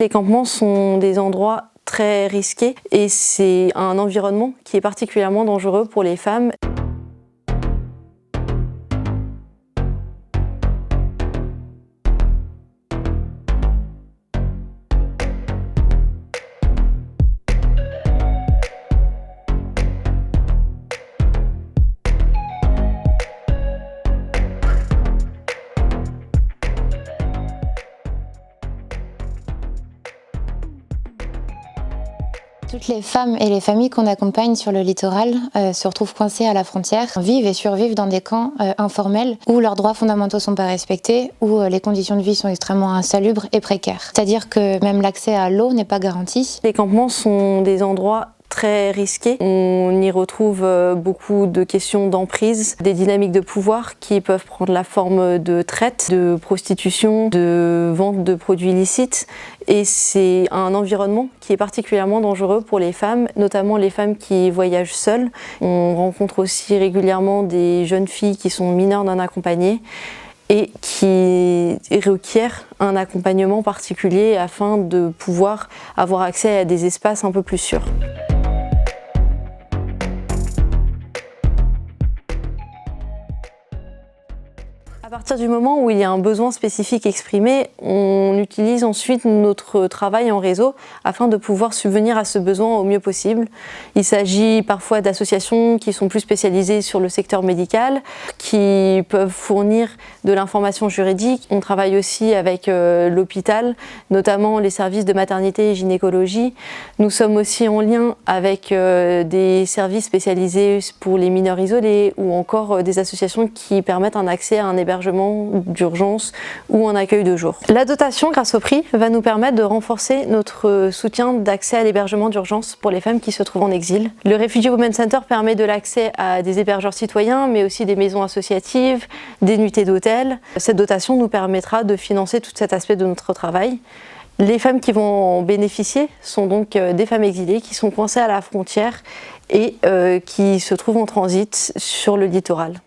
Les campements sont des endroits très risqués et c'est un environnement qui est particulièrement dangereux pour les femmes. Toutes les femmes et les familles qu'on accompagne sur le littoral se retrouvent coincées à la frontière, vivent et survivent dans des camps informels où leurs droits fondamentaux ne sont pas respectés, où les conditions de vie sont extrêmement insalubres et précaires. C'est-à-dire que même l'accès à l'eau n'est pas garanti. Les campements sont des endroits très risqués. On y retrouve beaucoup de questions d'emprise, des dynamiques de pouvoir qui peuvent prendre la forme de traite, de prostitution, de vente de produits illicites. Et c'est un environnement qui est particulièrement dangereux pour les femmes, notamment les femmes qui voyagent seules. On rencontre aussi régulièrement des jeunes filles qui sont mineures non accompagnées et qui requièrent un accompagnement particulier afin de pouvoir avoir accès à des espaces un peu plus sûrs. À partir du moment où il y a un besoin spécifique exprimé, on utilise ensuite notre travail en réseau afin de pouvoir subvenir à ce besoin au mieux possible. Il s'agit parfois d'associations qui sont plus spécialisées sur le secteur médical, qui peuvent fournir de l'information juridique. On travaille aussi avec l'hôpital, notamment les services de maternité et gynécologie. Nous sommes aussi en lien avec des services spécialisés pour les mineurs isolés ou encore des associations qui permettent un accès à un hébergement d'urgence ou un accueil de jour. La dotation grâce au prix va nous permettre de renforcer notre soutien d'accès à l'hébergement d'urgence pour les femmes qui se trouvent en exil. Le Refugee Women Center permet de l'accès à des hébergeurs citoyens mais aussi des maisons associatives, des nuitées d'hôtel. Cette dotation nous permettra de financer tout cet aspect de notre travail. Les femmes qui vont en bénéficier sont donc des femmes exilées qui sont coincées à la frontière et qui se trouvent en transit sur le littoral.